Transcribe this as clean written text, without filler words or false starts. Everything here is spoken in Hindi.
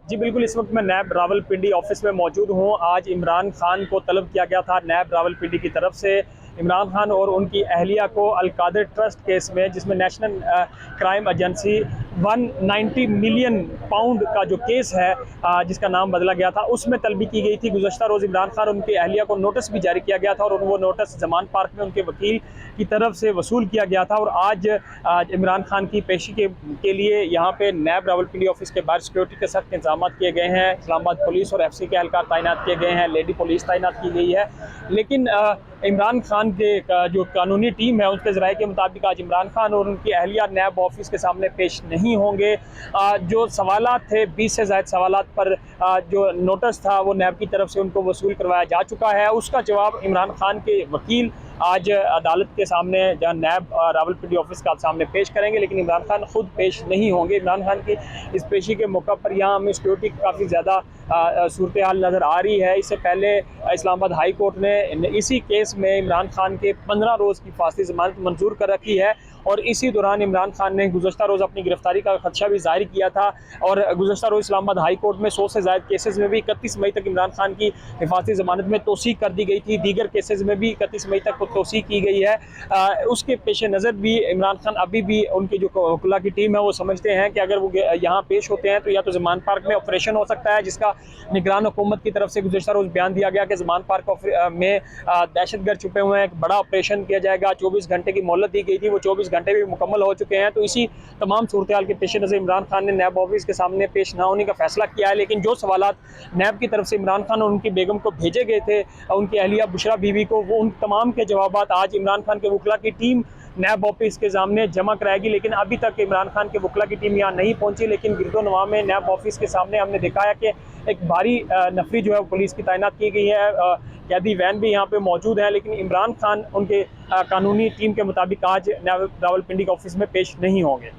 जी बिल्कुल, इस वक्त मैं नैब रावलपिंडी ऑफिस में मौजूद हूँ। आज इमरान खान को तलब किया गया था नैब रावलपिंडी की तरफ से। इमरान खान और उनकी अहलिया को अल-कादिर ट्रस्ट केस में, जिसमें national crime agency 190 million pound का जो केस है, जिसका नाम बदला गया था, उसमें तलबी की गई थी। गुज़श्ता रोज़ इमरान खान और उनकी अहलिया को नोटिस भी जारी किया गया था और वो नोटिस ज़मान पार्क में उनके वकील की तरफ से वसूल किया गया था। और आज इमरान खान की पेशी के लिए यहाँ पे नैब रावलपिंडी ऑफिस के बाहर सिक्योरिटी के सख्त इंतजाम किए गए हैं। इस्लामाबाद पुलिस और FC के एहलकार तैनात किए गए हैं, लेडी पुलिस तैनात की गई है। लेकिन इमरान खान के जो कानूनी टीम है, उसके ज़राए के मुताबिक आज इमरान खान और उनकी अहलिया नैब ऑफिस के सामने पेश नहीं होंगे। जो सवालात थे, 20 से ज़ायद सवालात पर जो नोटिस था वो नैब की तरफ से उनको वसूल करवाया जा चुका है। उसका जवाब इमरान खान के वकील आज अदालत के सामने, जहाँ नैब रावलपिंडी ऑफिस का सामने पेश करेंगे, लेकिन इमरान खान खुद पेश नहीं होंगे। इमरान खान की इस पेशी के मौका पर यहाँ हमें सिक्योरिटी की काफ़ी ज़्यादा सूरत हाल नज़र आ रही है। इससे पहले इस्लामाबाद हाई कोर्ट ने इसी केस में इमरान खान के 15 रोज़ की फासली ज़मानत मंजूर कर रखी है और इसी दौरान इमरान खान ने गुज़श्ता रोज़ अपनी गिरफ्तारी का खदशा भी जाहिर किया था। और गुज़श्ता रोज़ इस्लामाबाद हाई कोर्ट में 100 से ज़ायद केसेस में भी 31 मई तक इमरान खान की हिफाजती ज़मानत में तोसी कर दी गई थी। दीगर केसेस में भी 31 मई तक तोसी की गई है। उसके पेश नज़र भी इमरान खान अभी भी, उनकी जो वकला की टीम है, वो समझते हैं कि अगर वो यहाँ पेश होते हैं तो या तो ज़मान पार्क में ऑपरेशन हो सकता है, जिसका निगरान हुकूमत की तरफ से गुज़श्ता रोज़ बयान दिया गया कि ज़मान पार्क में दहशतगर्द छुपे हुए हैं, एक बड़ा ऑपरेशन किया जाएगा। 24 घंटे की मोहलत दी गई थी, वो 24 घंटे भी मुकम्मल हो चुके हैं। तो इसी तमाम सूरत हाल के पेश नज़र इमरान खान ने नैब ऑफिस के सामने पेश ना होने का फैसला किया है। लेकिन जो सवालात नैब की तरफ से इमरान खान और उनकी बेगम को भेजे गए थे, उनकी अहलिया बुशरा बीवी को, वो उन तमाम के जवाबात आज इमरान खान के वकला की टीम नैब ऑफिस के सामने जमा कराएगी। लेकिन अभी तक इमरान खान के वकला की टीम यहाँ नहीं पहुंची। लेकिन गिरदो नवा में नैब ऑफिस के सामने हमने देखा है कि एक भारी नफरी जो है पुलिस की तैनात की गई है। कैदी वैन भी यहाँ पे मौजूद है। लेकिन इमरान खान उनके कानूनी टीम के मुताबिक आज नैब रावलपिंडी के ऑफिस में पेश नहीं होंगे।